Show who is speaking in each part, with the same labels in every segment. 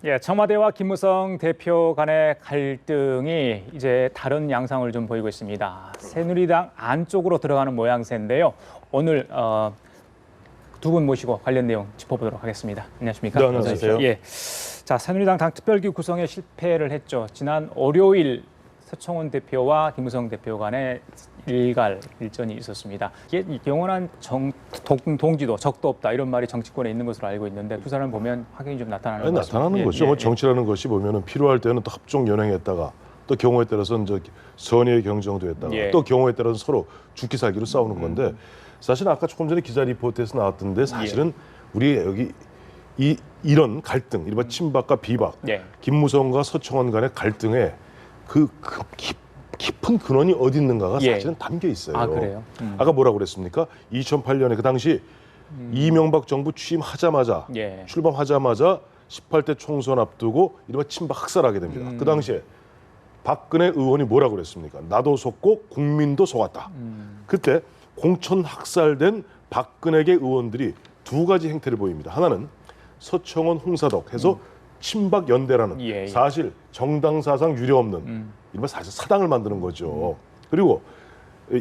Speaker 1: 예, 청와대와 김무성 대표 간의 갈등이 이제 다른 양상을 좀 보이고 있습니다. 새누리당 안쪽으로 들어가는 모양새인데요. 오늘 두 분 모시고 관련 내용 짚어보도록 하겠습니다. 안녕하십니까?
Speaker 2: 네, 안녕하세요.
Speaker 1: 예. 자, 새누리당 당 특별기 구성에 실패를 했죠. 지난 월요일 서청원 대표와 김무성 대표 간의 일갈 일전이 있었습니다. 이게 영원한 동지도 적도 없다 이런 말이 정치권에 있는 것으로 알고 있는데 두 사람 보면 확연히 좀 나타나는 것 같습니다.
Speaker 2: 나타나는 거죠. 정치라는 것이 보면은 필요할 때는 또 합종 연행했다가 또 경우에 따라서는 선의의 경정도 했다가 또 경우에 따라서 서로 죽기 살기로 싸우는 건데 사실 아까 조금 전에 기자 리포트에서 나왔던데 사실은 우리 여기 이런 갈등, 이른바 친박과 비박, 김무성과 서청원 간의 갈등에 그 깊은 근원이 어디 있는가가 사실은 담겨 있어요.
Speaker 1: 아, 그래요?
Speaker 2: 아까 뭐라고 그랬습니까? 2008년에 그 당시 이명박 정부 취임하자마자 출범하자마자 18대 총선 앞두고 이른바 친박 학살하게 됩니다. 그 당시에 박근혜 의원이 뭐라고 그랬습니까? 나도 속고 국민도 속았다. 그때 공천 학살된 박근혜계 의원들이 두 가지 행태를 보입니다. 하나는 서청원 홍사덕 해서 친박 연대라는 사실 정당 사상 유례 없는 이른바 사실 사당을 만드는 거죠. 그리고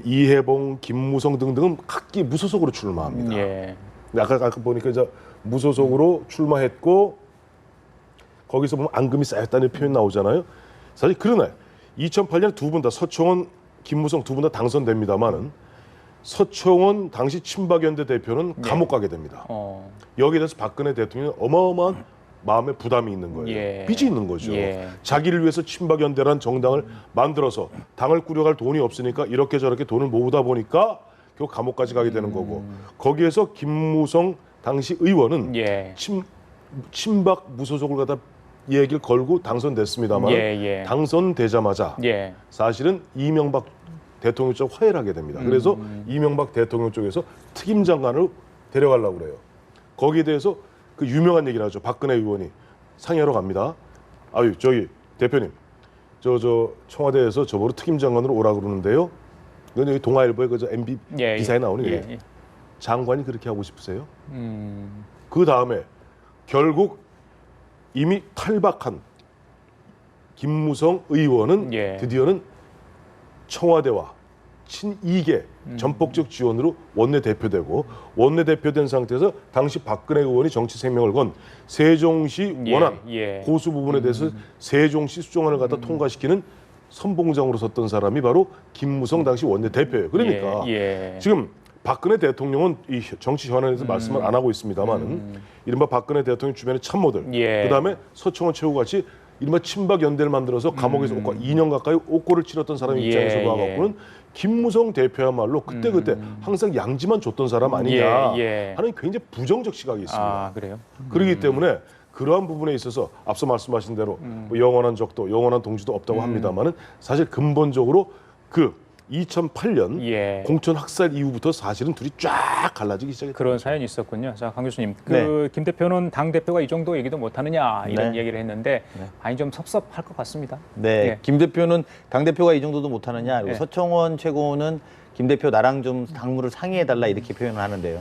Speaker 2: 이해봉, 김무성 등등은 각기 무소속으로 출마합니다. 아까 보니까 이제 무소속으로 출마했고 거기서 보면 앙금이 쌓였다는 표현 나오잖아요. 사실 그러네. 2008년 두 분 다 서청원, 김무성 두 분 다 당선됩니다만은 서청원 당시 친박연대 대표는 감옥 가게 됩니다. 여기에 대해서 박근혜 대통령은 어마어마한 마음에 부담이 있는 거예요. 빚이 있는 거죠. 자기를 위해서 친박연대라는 정당을 만들어서 당을 꾸려갈 돈이 없으니까 이렇게 저렇게 돈을 모으다 보니까 결국 감옥까지 가게 되는 거고 거기에서 김무성 당시 의원은 친박 무소속을 갖다 얘기를 걸고 당선됐습니다만 당선되자마자 사실은 이명박 대통령 쪽 화해를 하게 됩니다. 그래서 이명박 대통령 쪽에서 특임 장관을 데려가려고 그래요. 거기에 대해서 그 유명한 얘기를 하죠. 박근혜 의원이 상의하러 갑니다. 아유, 저기 대표님, 저 청와대에서 저보고 특임 장관으로 오라 그러는데요. 이건 여기 동아일보에 그 MB 기사에 나오는 얘기예요. 장관이 그렇게 하고 싶으세요? 그 다음에 결국 이미 탈박한 김무성 의원은 드디어는 청와대와 친이계 전폭적 지원으로 원내대표되고 원내대표된 상태에서 당시 박근혜 의원이 정치 생명을 건 세종시 원안 고수 부분에 대해서 세종시 수정안을 갖다 통과시키는 선봉장으로 섰던 사람이 바로 김무성 당시 원내대표예요. 그러니까 지금 박근혜 대통령은 이 정치 현안에 대해서 말씀을 안 하고 있습니다만은 이른바 박근혜 대통령 주변의 참모들 그다음에 서청원 최고같이 이른바 친박 연대를 만들어서 감옥에서 2년 가까이 옥고를 치렀던 사람 입장에서 봐갖고는 김무성 대표야말로 그때 항상 양지만 줬던 사람 아니냐 하는 굉장히 부정적 시각이 있습니다.
Speaker 1: 아, 그래요?
Speaker 2: 그렇기 때문에 그러한 부분에 있어서 앞서 말씀하신 대로 뭐 영원한 적도, 영원한 동지도 없다고 합니다만은 사실 근본적으로 그 2008년 공천 학살 이후부터 사실은 둘이 쫙 갈라지기 시작했죠.
Speaker 1: 그런 사연이 있었군요. 자, 강 교수님, 김 대표는 당 대표가 이 정도 얘기도 못 하느냐 이런 얘기를 했는데 아니 좀 섭섭할 것 같습니다.
Speaker 3: 김 대표는 당 대표가 이 정도도 못 하느냐. 그리고 서청원 최고는 김 대표 나랑 좀 당무를 상의해 달라 이렇게 표현을 하는데요.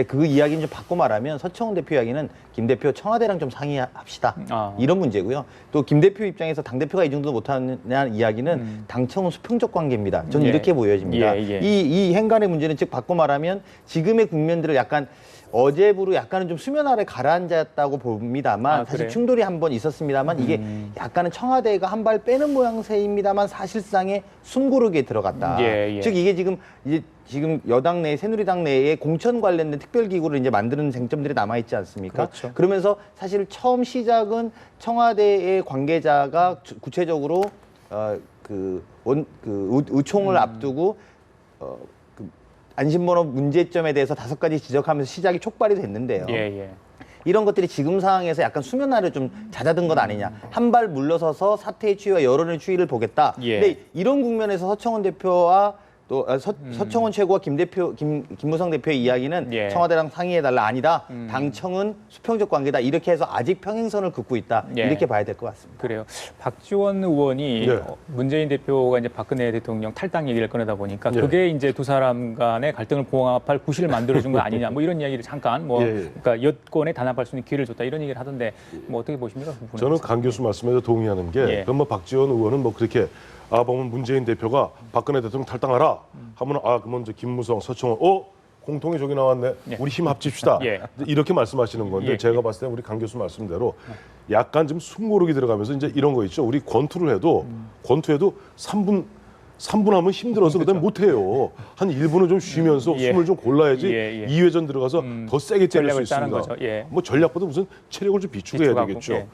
Speaker 3: 그 이야기는 좀 바꿔 말하면 서청원 대표 이야기는 김 대표 청와대랑 좀 상의합시다. 이런 문제고요. 또 김 대표 입장에서 당 대표가 이 정도 못하느냐는 이야기는 당청은 수평적 관계입니다. 저는 이렇게 보여집니다. 이 행간의 문제는 즉 바꿔 말하면 지금의 국면들을 약간 어제부로 약간은 좀 수면 아래 가라앉았다고 봅니다만 사실 충돌이 한번 있었습니다만 이게 약간은 청와대가 한 발 빼는 모양새입니다만 사실상의 숨고르기에 들어갔다. 즉 이게 지금 여당 내 새누리당 내에 공천 관련된 특별기구를 이제 만드는 쟁점들이 남아있지 않습니까? 그러면서 사실 처음 시작은 청와대의 관계자가 구체적으로 의총을 앞두고 안심번호 문제점에 대해서 5가지 지적하면서 시작이 촉발이 됐는데요. 이런 것들이 지금 상황에서 약간 수면 아래 좀 잦아든 것 아니냐. 한 발 물러서서 사태의 추이와 여론의 추이를 보겠다. 근데 이런 국면에서 서청원 대표와 또 서청원 최고와 김무성 대표의 이야기는
Speaker 1: 예.
Speaker 3: 청와대랑 상의해달라 아니다. 당청은 수평적 관계다. 이렇게 해서 아직 평행선을 긋고 있다.
Speaker 1: 예.
Speaker 3: 이렇게 봐야 될 것 같습니다.
Speaker 1: 그래요. 박지원 의원이
Speaker 2: 네.
Speaker 1: 문재인 대표가 이제 박근혜 대통령 탈당 얘기를 꺼내다 보니까
Speaker 2: 예.
Speaker 1: 그게 이제 두 사람 간의 갈등을 봉합할 구실을 만들어준 거 아니냐 뭐 이런 이야기를 잠깐 뭐
Speaker 2: 예.
Speaker 1: 그러니까 여권에 단합할 수 있는 기회를 줬다 이런 얘기를 하던데 뭐 어떻게 보십니까? 그 부분에
Speaker 2: 저는
Speaker 1: 대해서?
Speaker 2: 강 교수 말씀에도 동의하는 게
Speaker 1: 예.
Speaker 2: 그럼 뭐 박지원 의원은 뭐 그렇게 보면 문재인 대표가 박근혜 대통령 탈당하라 하면 그러면 이제 김무성, 서청원 공통의 적이 나왔네.
Speaker 1: 예.
Speaker 2: 우리 힘 합칩시다.
Speaker 1: 예.
Speaker 2: 이렇게 말씀하시는 건데
Speaker 1: 예.
Speaker 2: 제가 봤을 때 우리 강 교수 말씀대로 약간 좀 숨고르기 들어가면서 이제 이런 거 있죠. 우리 권투를 해도 권투해도 3분 하면 힘들어서 그다음에 못 해요. 한 1분은 좀 쉬면서
Speaker 1: 예.
Speaker 2: 숨을 좀 골라야지
Speaker 1: 예, 예.
Speaker 2: 2회전 들어가서 더 세게 때릴 수
Speaker 1: 전략을 짜는
Speaker 2: 있습니다.
Speaker 1: 거죠. 예.
Speaker 2: 뭐 전략보다 무슨 체력을 좀 비축해야
Speaker 1: 비축하고,
Speaker 2: 되겠죠.
Speaker 1: 예.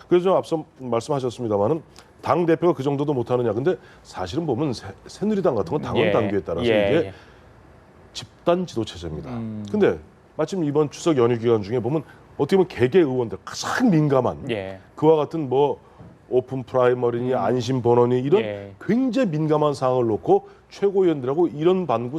Speaker 2: 그래서 좀 앞서 말씀하셨습니다만은 당 대표가 그 정도도 못하느냐. 근데 사실은 보면 새누리당 같은 건 당원
Speaker 1: 예.
Speaker 2: 당규에 따라서
Speaker 1: 예,
Speaker 2: 이게
Speaker 1: 예.
Speaker 2: 집단 지도 체제입니다. 근데 마침 이번 추석 연휴 기간 중에 보면 어떻게 보면 개개 의원들 가장 민감한
Speaker 1: 예.
Speaker 2: 그와 같은 뭐 오픈 프라이머리니 안심 번원이 이런
Speaker 1: 예.
Speaker 2: 굉장히 민감한 사항을 놓고 최고위원들하고 이런 반구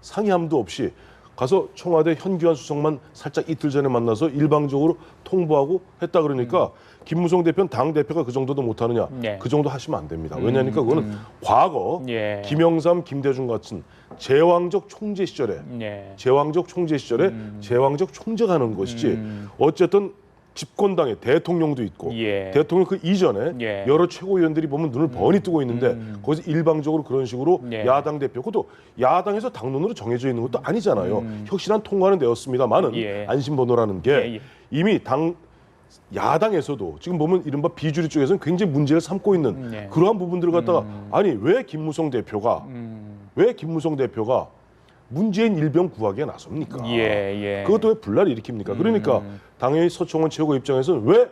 Speaker 2: 상의함도 없이 가서 청와대 현기환 수석만 살짝 이틀 전에 만나서 일방적으로 통보하고 했다 그러니까 김무성 대표는 당 대표가 그 정도도 못하느냐.
Speaker 1: 예.
Speaker 2: 그 정도 하시면 안 됩니다. 왜냐하니까 그거는 과거
Speaker 1: 예.
Speaker 2: 김영삼, 김대중 같은 제왕적 총재 시절에
Speaker 1: 예.
Speaker 2: 제왕적 총재 시절에 제왕적 총재가 하는 것이지 어쨌든 집권당에 대통령도 있고
Speaker 1: 예.
Speaker 2: 대통령 그 이전에
Speaker 1: 예.
Speaker 2: 여러 최고위원들이 보면 눈을 번히 뜨고 있는데 거기서 일방적으로 그런 식으로
Speaker 1: 예.
Speaker 2: 야당 대표 그것도 야당에서 당론으로 정해져 있는 것도 아니잖아요. 혁신안 통과는 되었습니다만은
Speaker 1: 예.
Speaker 2: 안심번호라는 게
Speaker 1: 예, 예.
Speaker 2: 이미 야당에서도 지금 보면 이른바 비주류 쪽에서는 굉장히 문제를 삼고 있는
Speaker 1: 예.
Speaker 2: 그러한 부분들을 갖다가 아니 왜 김무성 대표가 문재인 일병 구하기에 나섭니까?
Speaker 1: 예, 예.
Speaker 2: 그것도 왜 분란을 일으킵니까? 그러니까 당연히 서청원 최고 입장에서는 왜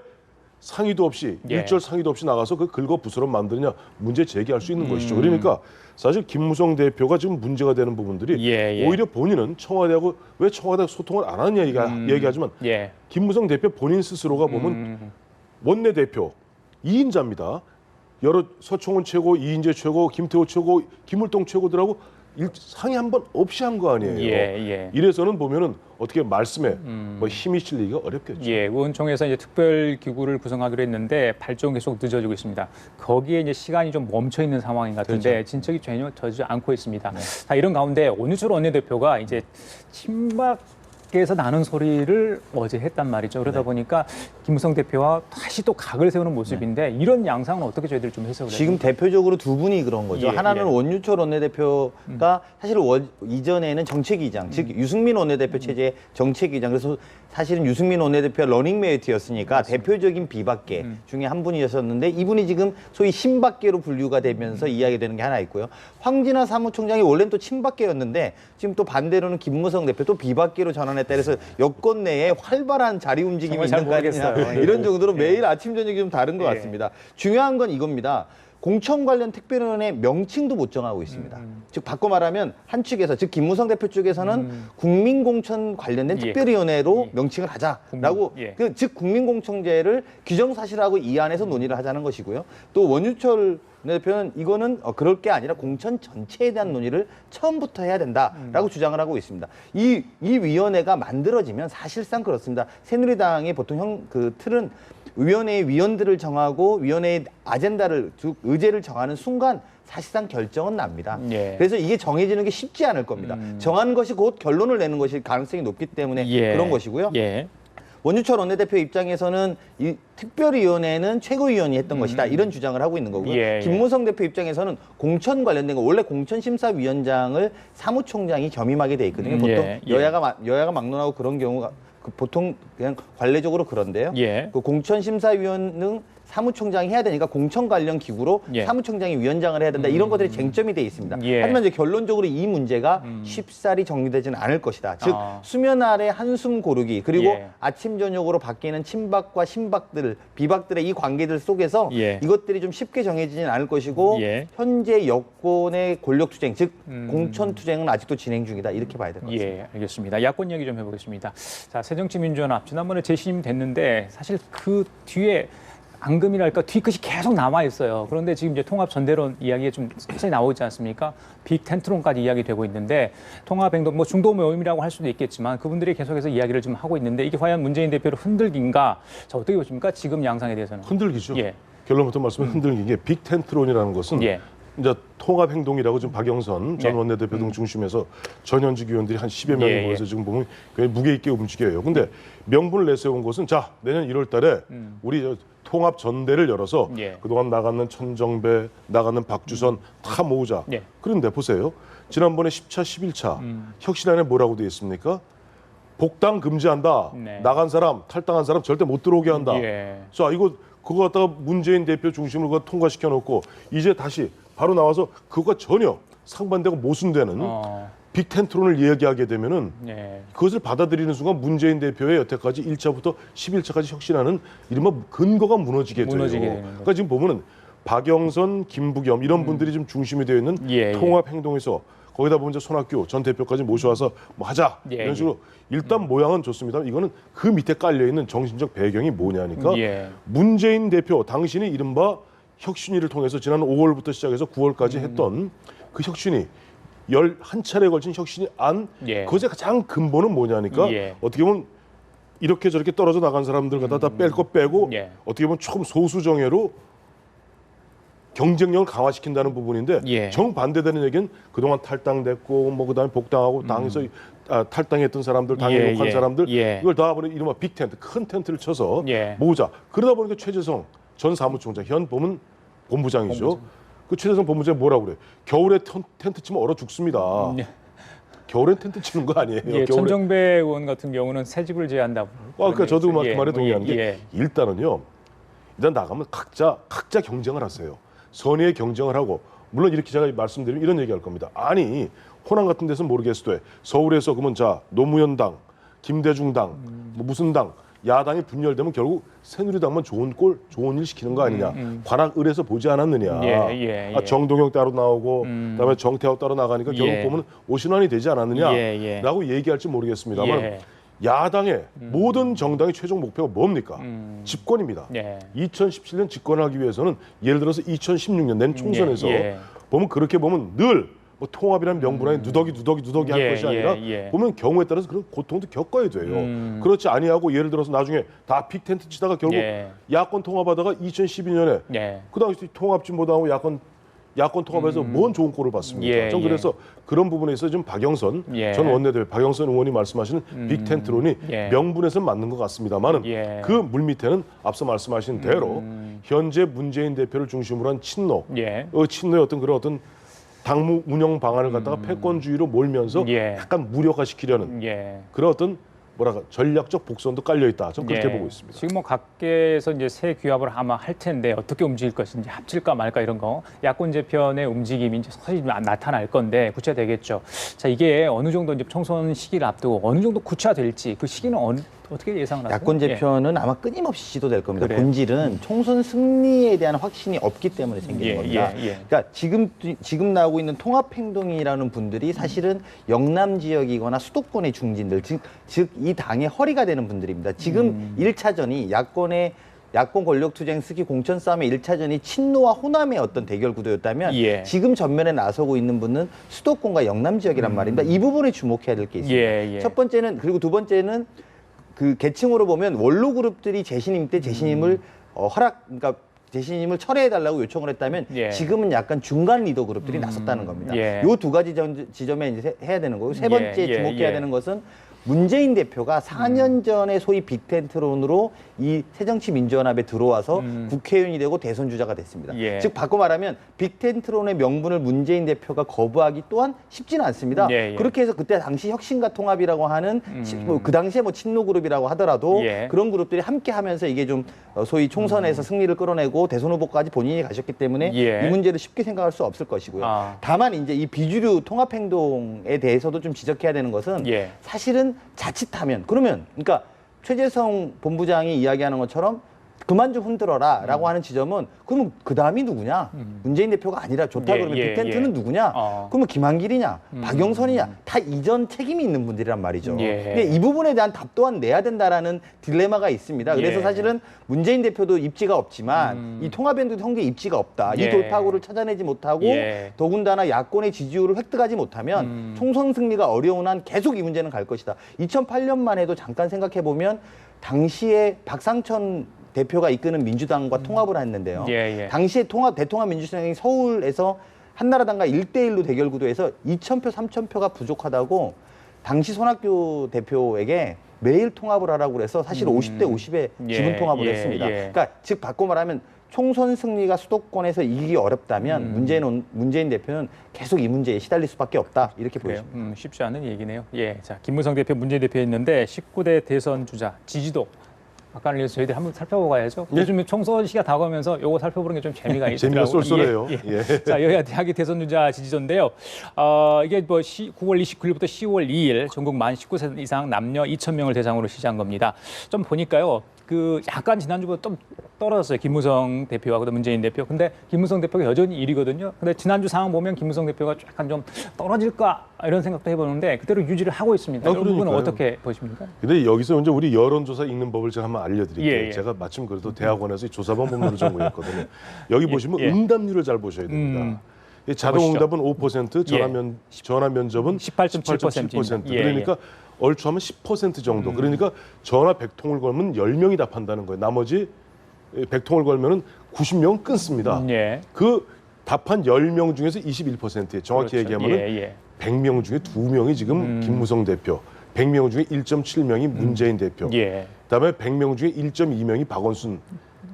Speaker 2: 상의도 없이
Speaker 1: 예.
Speaker 2: 일절 상의도 없이 나가서 그 긁어 부스럼 만드느냐 문제 제기할 수 있는 것이죠. 그러니까 사실 김무성 대표가 지금 문제가 되는 부분들이
Speaker 1: 예, 예.
Speaker 2: 오히려 본인은 청와대하고 왜 청와대 소통을 안 하느냐 얘기하지만
Speaker 1: 예.
Speaker 2: 김무성 대표 본인 스스로가 보면 원내 대표 2인자입니다. 여러 서청원 최고, 이인재 최고, 김태호 최고, 김울동 최고들하고 상의 한 번 없이 한 거 아니에요.
Speaker 1: 예, 예.
Speaker 2: 이래서는 보면은 어떻게 말씀에 뭐 힘이 실리기가 어렵겠죠.
Speaker 1: 예, 의원총회에서 이제 특별 기구를 구성하기로 했는데 발족은 계속 늦어지고 있습니다. 거기에 이제 시간이 좀 멈춰 있는 상황인 것 같은데
Speaker 3: 그렇죠.
Speaker 1: 진척이 전혀 되지 않고 있습니다. 자, 이런 가운데 원유철 원내대표가 이제 친박에서 나는 소리를 어제 했단 말이죠. 그러다 보니까 김무성 대표와 다시 또 각을 세우는 모습인데 이런 양상은 어떻게 저희들이 좀 해석을 해요?
Speaker 3: 지금 대표적으로 두 분이 그런 거죠.
Speaker 1: 예,
Speaker 3: 하나는
Speaker 1: 예.
Speaker 3: 원유철 원내대표가 사실 이전에는 정책위장, 즉 유승민 원내대표 체제의 정책위장. 그래서 사실은 유승민 원내대표가 러닝메이트였으니까 대표적인 비박계 중에 한 분이었었는데 이분이 지금 소위 신박계로 분류가 되면서 이야기되는 게 하나 있고요. 황진화 사무총장이 원래는 또 친박계였는데 지금 또 반대로는 김무성 대표 또 비박계로 전환했다. 그래서 여권 내에 활발한 자리 움직임이
Speaker 1: 정말 잘
Speaker 3: 있는 거 아니냐.
Speaker 1: 모르겠어요.
Speaker 3: 이런 정도로 매일 아침 저녁이 좀 다른 것
Speaker 1: 예.
Speaker 3: 같습니다. 중요한 건 이겁니다. 공천 관련 특별위원회 명칭도 못 정하고 있습니다. 즉 바꿔 말하면 한 측에서 즉 김무성 대표 쪽에서는 국민공천 관련된
Speaker 1: 예.
Speaker 3: 특별위원회로
Speaker 1: 예.
Speaker 3: 명칭을 하자라고
Speaker 1: 예.
Speaker 3: 즉 국민공천제를 규정사실하고 이 안에서 논의를 하자는 것이고요. 또 원유철 대표는 이거는 그럴 게 아니라 공천 전체에 대한 논의를 처음부터 해야 된다라고 주장을 하고 있습니다. 이 위원회가 만들어지면 사실상 그렇습니다. 새누리당의 보통 그 틀은 위원회의 위원들을 정하고 위원회의 아젠다를 즉 의제를 정하는 순간 사실상 결정은 납니다.
Speaker 1: 예.
Speaker 3: 그래서 이게 정해지는 게 쉽지 않을 겁니다. 정한 것이 곧 결론을 내는 것일 가능성이 높기 때문에
Speaker 1: 예.
Speaker 3: 그런 것이고요.
Speaker 1: 예.
Speaker 3: 원유철 원내대표 입장에서는 이 특별위원회는 최고위원이 했던 것이다 이런 주장을 하고 있는 거고요.
Speaker 1: 예, 예.
Speaker 3: 김무성 대표 입장에서는 공천 관련된 거 원래 공천심사위원장을 사무총장이 겸임하게 돼 있거든요. 보통
Speaker 1: 예, 예.
Speaker 3: 여야가 막론하고 그런 경우가 보통 그냥 관례적으로 그런데요.
Speaker 1: 예.
Speaker 3: 그 공천심사위원은 사무총장이 해야 되니까 공천 관련 기구로
Speaker 1: 예.
Speaker 3: 사무총장이 위원장을 해야 된다. 이런 것들이 쟁점이 돼 있습니다.
Speaker 1: 예.
Speaker 3: 하지만 이제 결론적으로 이 문제가 쉽사리 정리되지는 않을 것이다. 즉 수면 아래 한숨 고르기 그리고
Speaker 1: 예.
Speaker 3: 아침 저녁으로 바뀌는 친박과 신박들, 비박들의 이 관계들 속에서
Speaker 1: 예.
Speaker 3: 이것들이 좀 쉽게 정해지지는 않을 것이고
Speaker 1: 예.
Speaker 3: 현재 여권의 권력투쟁, 즉 공천투쟁은 아직도 진행 중이다. 이렇게 봐야 될 것 같습니다.
Speaker 1: 예, 알겠습니다. 야권 얘기 좀 해보겠습니다. 자, 새정치민주연합 지난번에 재신임 됐는데 사실 그 뒤에 앙금이랄까 뒤끝이 계속 남아 있어요. 그런데 지금 이제 통합 전대론 이야기가 좀 천천히 나오지 않습니까? 빅 텐트론까지 이야기되고 있는데 통합 행동 뭐 중도 모임이라고 할 수도 있겠지만 그분들이 계속해서 이야기를 좀 하고 있는데 이게 과연 문재인 대표를 흔들긴가? 자, 어떻게 보십니까? 지금 양상에 대해서는.
Speaker 2: 흔들기죠.
Speaker 1: 예.
Speaker 2: 결론부터 말씀은 흔들긴 게 빅 텐트론이라는 것은
Speaker 1: 예.
Speaker 2: 이제 통합 행동이라고 지금 박영선 전 원내대표 등 중심에서 전현직 의원들이 한 10여 명이
Speaker 1: 예,
Speaker 2: 모여서 지금 보면 굉장히 무게 있게 움직여요. 근데 명분을 내세운 것은 자, 내년 1월 달에 우리 저 통합 전대를 열어서
Speaker 1: 예.
Speaker 2: 그동안 나가는 천정배, 나가는 박주선 다 모으자.
Speaker 1: 예.
Speaker 2: 그런데 보세요. 지난번에 10차, 11차 혁신안에 뭐라고 되어 있습니까? 복당 금지한다.
Speaker 1: 네.
Speaker 2: 나간 사람, 탈당한 사람 절대 못 들어오게 한다.
Speaker 1: 예.
Speaker 2: 자, 이거 그거 갖다가 문재인 대표 중심으로 그거 통과시켜 놓고 이제 다시 바로 나와서 그거가 전혀 상반되고 모순되는 빅 텐트론을 이야기하게 되면은
Speaker 1: 예.
Speaker 2: 그것을 받아들이는 순간 문재인 대표의 여태까지 1차부터 11차까지 혁신하는 이른바 근거가 무너지게 돼요.
Speaker 1: 무너지게 되는
Speaker 2: 그러니까 지금 보면은 박영선, 김부겸 이런 분들이 좀 중심이 되어 있는
Speaker 1: 예,
Speaker 2: 통합 행동에서 거기다 보면 이제 손학규 전 대표까지 모셔와서 뭐 하자
Speaker 1: 예,
Speaker 2: 이런 식으로 일단 모양은 좋습니다. 이거는 그 밑에 깔려 있는 정신적 배경이 뭐냐니까
Speaker 1: 예.
Speaker 2: 문재인 대표 당신이 이른바 혁신위를 통해서 지난 5월부터 시작해서 9월까지 했던 그 혁신위 11차례에 걸친 혁신위 안
Speaker 1: 예.
Speaker 2: 그것의 가장 근본은 뭐냐니까
Speaker 1: 예.
Speaker 2: 어떻게 보면 이렇게 저렇게 떨어져 나간 사람들 갖다 다 뺄 거 빼고
Speaker 1: 예.
Speaker 2: 어떻게 보면 총 소수 정예로 경쟁력을 강화시킨다는 부분인데
Speaker 1: 예.
Speaker 2: 정반대되는 얘기는 그동안 탈당됐고 뭐 그다음에 복당하고 당에서 탈당했던 사람들 당에
Speaker 1: 예,
Speaker 2: 욕한
Speaker 1: 예.
Speaker 2: 사람들
Speaker 1: 예.
Speaker 2: 이걸 다 버리 이른바 빅 텐트 큰 텐트를 쳐서
Speaker 1: 예.
Speaker 2: 모으자. 그러다 보니까 최재성 전 사무총장 현 보면 본부장이죠. 그 최재성 본부장이 뭐라고 그래? 겨울에 텐트 치면 얼어 죽습니다.
Speaker 1: 예.
Speaker 2: 겨울엔 텐트 치는 거 아니에요.
Speaker 1: 예,
Speaker 2: 겨울에.
Speaker 1: 천정배 의원 같은 경우는 새집을 제한다고.
Speaker 2: 그러니까 저도 그
Speaker 1: 예,
Speaker 2: 말에 동의하는 게
Speaker 1: 예.
Speaker 2: 일단은요. 일단 나가면 각자 경쟁을 하세요. 선의의 경쟁을 하고 물론 이렇게 제가 말씀드리면 이런 얘기할 겁니다. 아니 호남 같은 데서는 모르겠어도 서울에서 그러면 자 노무현당, 김대중당, 뭐 무슨 당 야당이 분열되면 결국 새누리당만 좋은 일 시키는 거 아니냐. 관악을에서 보지 않았느냐.
Speaker 1: 예.
Speaker 2: 정동영 따로 나오고 그다음에 정태호 따로 나가니까 결국
Speaker 1: 예.
Speaker 2: 보면 오신환이 되지 않았느냐라고
Speaker 1: 예.
Speaker 2: 얘기할지 모르겠습니다만
Speaker 1: 예.
Speaker 2: 야당의 모든 정당의 최종 목표가 뭡니까? 집권입니다.
Speaker 1: 예.
Speaker 2: 2017년 집권하기 위해서는 예를 들어서 2016년 낸 총선에서
Speaker 1: 예.
Speaker 2: 보면 그렇게 보면 늘 뭐 통합이라는 명분에 누더기 할
Speaker 1: 예,
Speaker 2: 것이 아니라
Speaker 1: 예.
Speaker 2: 보면 경우에 따라서 그런 고통도 겪어야 돼요. 그렇지 아니하고 예를 들어서 나중에 다 빅 텐트 치다가 결국
Speaker 1: 예.
Speaker 2: 야권 통합하다가 2012년에
Speaker 1: 예.
Speaker 2: 그 당시 통합지 못하고 야권 통합에서 뭔 좋은 꼴을 봤습니까?
Speaker 1: 예,
Speaker 2: 전 그래서 그런 부분에 있어서 좀 박영선
Speaker 1: 예.
Speaker 2: 전 원내대표 박영선 의원이 말씀하시는 빅 텐트론이
Speaker 1: 예.
Speaker 2: 명분에서는 맞는 것 같습니다만은
Speaker 1: 예.
Speaker 2: 그 물밑에는 앞서 말씀하신 대로 현재 문재인 대표를 중심으로 한 친노,
Speaker 1: 예.
Speaker 2: 친노의 어떤 당무 운영 방안을 갖다가 패권주의로 몰면서
Speaker 1: 예.
Speaker 2: 약간 무력화시키려는
Speaker 1: 예.
Speaker 2: 그런 어떤 뭐랄까 전략적 복선도 깔려 있다. 저는 그렇게
Speaker 1: 예.
Speaker 2: 보고 있습니다.
Speaker 1: 지금 뭐 각계에서 이제 새 규합을 아마 할 텐데 어떻게 움직일 것인지 합칠까 말까 이런 거 야권 재편의 움직임이 이제 사실 나타날 건데 구체되겠죠. 자, 이게 어느 정도 이제 총선 시기를 앞두고 어느 정도 구체화될지 그 시기는 어떻게 예상을 하세요?
Speaker 3: 야권 재편은 아마 끊임없이 시도될 겁니다.
Speaker 1: 그래요?
Speaker 3: 본질은 총선 승리에 대한 확신이 없기 때문에 생기는 겁니다. 그러니까 지금 나오고 있는 통합행동이라는 분들이 사실은 영남 지역이거나 수도권의 중진들, 즉 이 당의 허리가 되는 분들입니다. 지금 1차전이 야권 권력투쟁 스키 공천 싸움의 1차전이 친노와 호남의 어떤 대결 구도였다면
Speaker 1: 예.
Speaker 3: 지금 전면에 나서고 있는 분은 수도권과 영남 지역이란 말입니다. 이 부분에 주목해야 될 게 있습니다.
Speaker 1: 예.
Speaker 3: 첫 번째는 그리고 두 번째는 그 계층으로 보면 원로 그룹들이 재신임 때 재신임을 그러니까 재신임을 철회해달라고 요청을 했다면
Speaker 1: 예.
Speaker 3: 지금은 약간 중간 리더 그룹들이 나섰다는 겁니다.
Speaker 1: 예.
Speaker 3: 요 두 가지 지점에 이제 해야 되는 거고 세 번째
Speaker 1: 예.
Speaker 3: 주목해야 되는 것은 문재인 대표가 4년 전에 소위 빅텐트론으로 이 새정치민주연합에 들어와서 국회의원이 되고 대선 주자가 됐습니다.
Speaker 1: 예.
Speaker 3: 즉 바꿔 말하면 빅텐트론의 명분을 문재인 대표가 거부하기 또한 쉽지는 않습니다.
Speaker 1: 예.
Speaker 3: 그렇게 해서 그때 당시 혁신과 통합이라고 하는 그 당시에 뭐 친노그룹이라고 하더라도
Speaker 1: 예.
Speaker 3: 그런 그룹들이 함께 하면서 이게 좀 소위 총선에서 승리를 끌어내고 대선 후보까지 본인이 가셨기 때문에
Speaker 1: 예.
Speaker 3: 이 문제를 쉽게 생각할 수 없을 것이고요. 다만 이제 이 비주류 통합행동에 대해서도 좀 지적해야 되는 것은
Speaker 1: 예.
Speaker 3: 사실은 자칫하면 그러니까 최재성 본부장이 이야기하는 것처럼 그만 좀 흔들어라라고 하는 지점은 그러면 그 다음이 누구냐? 문재인 대표가 아니라 좋다 그러면 빅텐트는 누구냐? 그러면 김한길이냐? 박영선이냐? 다 이전 책임이 있는 분들이란 말이죠. 근데 이 부분에 대한 답 또한 내야 된다라는 딜레마가 있습니다. 그래서 사실은 문재인 대표도 입지가 없지만 이 통합연대 형제 입지가 없다. 이 돌파구를 찾아내지 못하고 더군다나 야권의 지지율을 획득하지 못하면 총선 승리가 어려운 한 계속 이 문제는 갈 것이다. 2008년만 해도 잠깐 생각해 보면 당시에 박상천 대표가 이끄는 민주당과 통합을 했는데요. 당시에 대통합 민주당이 서울에서 한나라당과 1대1로 대결 구도에서 2,000표, 3,000표가 부족하다고 당시 손학규 대표에게 매일 통합을 하라고 그래서 사실 50대 50에 지분 통합을 했습니다. 그러니까 즉 바꿔 말하면 총선 승리가 수도권에서 이기기 어렵다면 문재인 대표는 계속 이 문제에 시달릴 수밖에 없다. 이렇게 보여집니다.
Speaker 1: 쉽지 않은 얘기네요. 자, 김무성 대표, 문재인 대표였는데 19대 대선 주자 지지도 아까는 위해서 저희들이 한번 살펴보고 가야죠. 요즘 총선 시기가 다가오면서 이거 살펴보는 게 좀 재미가 있더라고요.
Speaker 2: 재미가 쏠쏠해요.
Speaker 1: 자, 여야 대학의 대선 주자 지지도인데요. 이게 뭐 9월 29일부터 10월 2일 전국 만 19세 이상 남녀 2,000명을 대상으로 시작한 겁니다. 좀 보니까요. 약간 지난주보다 좀 떨어졌어요. 김무성 대표하고 문재인 대표. 근데 김무성 대표가 여전히 1위거든요. 근데 지난주 상황 보면 김무성 대표가 약간 좀 떨어질까 이런 생각도 해보는데 그대로 유지를 하고 있습니다. 이런 부분은 어떻게 보십니까?
Speaker 2: 근데 여기서 이제 우리 여론조사 읽는 법을 제가 한번 알려드릴게요. 제가 마침 그래도 대학원에서 조사반 법률을 전공했거든요. 여기 보시면 응답률을 잘 보셔야 됩니다. 자동 응답은 5%, 전화 면접은 18.7%. 그러니까 얼추하면 10% 정도. 그러니까 전화 100통을 걸면 10명이 답한다는 거예요. 나머지 100통을 걸면은 90명은 끊습니다. 그 답한 10명 중에서 21%예요. 정확히 얘기하면은 100명 중에 2명이 지금 김무성 대표, 100명 중에 1.7명이 문재인 대표, 그다음에 100명 중에 1.2명이 박원순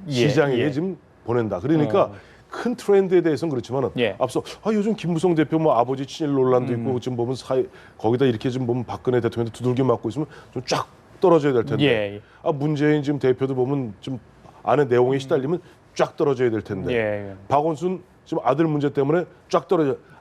Speaker 2: 시장에게 지금 보낸다. 그러니까 큰 트렌드에 대해서는 그렇지만은 앞서 요즘 김무성 대표 뭐 아버지 친일 논란도 있고 지금 보면 거기다 이렇게 좀 보면 박근혜 대통령도 두들겨 맞고 있으면 좀 쫙 떨어져야 될 텐데 문재인 지금 대표도 보면 좀 안에 내용에 시달리면 쫙 떨어져야 될 텐데 박원순 지금 아들 문제 때문에 쫙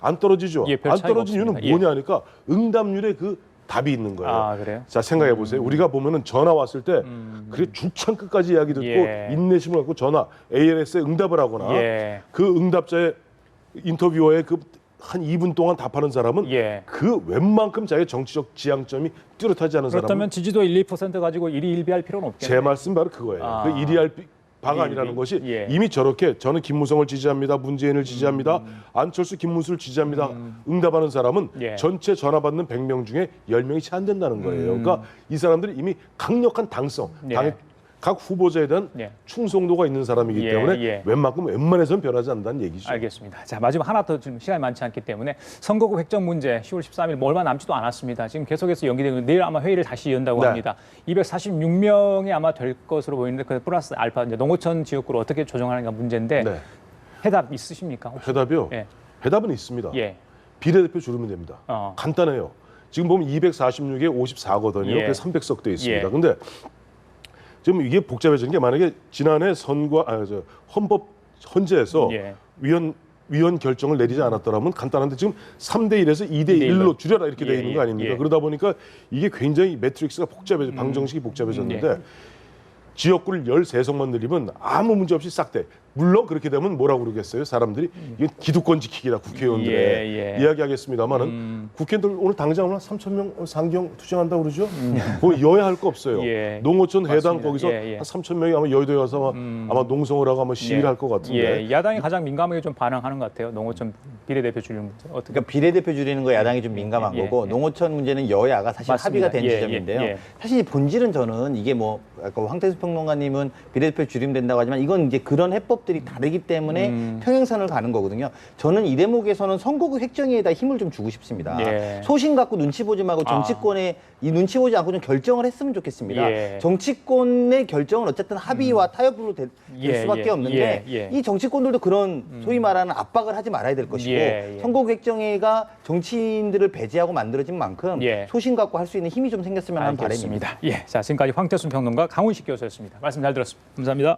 Speaker 2: 안 떨어지죠. 안 떨어진 이유는 뭐냐 하니까 응답률에 그 답이 있는 거예요.
Speaker 1: 그래요?
Speaker 2: 자, 생각해 보세요. 우리가 보면은 전화 왔을 때 그래 줄창 끝까지 이야기 듣고 인내심을 갖고 전화 ALS에 응답을 하거나 그 응답자의 인터뷰어에 그 한 2분 동안 답하는 사람은 그 웬만큼 자기의 정치적 지향점이 뚜렷하지 않은 사람은
Speaker 1: 그렇다면 지지도 1, 2% 가지고 일희일비할 필요는 없겠네요.
Speaker 2: 제 말씀 바로 그거예요. 그 일희할 바가 아니라는 것이 이미 저렇게 저는 김무성을 지지합니다. 문재인을 지지합니다. 안철수 김문수를 지지합니다. 응답하는 사람은 전체 전화 받는 100명 중에 10명이 채 안 된다는 거예요. 그러니까 이 사람들이 이미 강력한 당성, 각 후보자에 대한 충성도가 있는 사람이기 때문에 웬만해서는 변하지 않는다는 얘기죠.
Speaker 1: 알겠습니다. 자, 마지막 하나 더 지금 시간이 많지 않기 때문에 선거구 획정 문제 10월 13일 뭐 얼마 남지도 않았습니다. 지금 계속해서 연기되고 내일 아마 회의를 다시 연다고 합니다. 246명이 아마 될 것으로 보이는데 그 플러스 알파 이제 농어촌 지역구로 어떻게 조정하는가 문제인데 해답 있으십니까? 혹시?
Speaker 2: 해답이요? 해답은 있습니다. 비례대표 줄이면 됩니다. 간단해요. 지금 보면 246에 54거든요. 그래서 300석 돼 있습니다. 근데 지금 이게 복잡해지는 게 만약에 지난해 헌법 헌재에서 위원 결정을 내리지 않았더라면 간단한데 지금 3대 1에서 2대 1로 줄여라 이렇게 돼 있는 거 아닙니까? 그러다 보니까 이게 굉장히 매트릭스가 방정식이 복잡해졌는데 지역구를 13석만 늘리면 아무 문제 없이 싹 돼. 물론 그렇게 되면 뭐라고 그러겠어요? 사람들이 이건 기득권 지키기다 국회의원들의 이야기하겠습니다만은 국회의원들 오늘 당장 오늘 3,000명 상경 투쟁한다고 그러죠? 뭐 여야 할 거 없어요. 농어촌 해당 거기서 한 3,000명이 아마 여의도에 가서 아마 농성을 하고 아마 시위를 할 것 같은데.
Speaker 1: 야당이 가장 민감하게 좀 반응하는 것 같아요. 농어촌 비례대표 줄이는 문제. 어떻게?
Speaker 3: 그러니까 비례대표 줄이는 거 야당이 좀 민감한 거고 농어촌 문제는 여야가 사실 합의가 된 지점인데요. 사실 이 본질은 저는 이게 뭐 아까 황태수 평론가님은 비례대표 줄이면 된다고 하지만 이건 이제 그런 해법들이 다르기 때문에 평행선을 가는 거거든요. 저는 이 대목에서는 선거구 획정에다 힘을 좀 주고 싶습니다. 소신 갖고 눈치 보지 말고 정치권에 이 눈치 보지 않고 좀 결정을 했으면 좋겠습니다. 정치권의 결정은 어쨌든 합의와 타협으로 될 수밖에 없는데 이 정치권들도 그런 소위 말하는 압박을 하지 말아야 될 것이고 선거구 획정회가 정치인들을 배제하고 만들어진 만큼 소신 갖고 할 수 있는 힘이 좀 생겼으면 하는 바람입니다.
Speaker 1: 자, 지금까지 황태순 평론가 강훈식 교수였습니다. 말씀 잘 들었습니다. 감사합니다.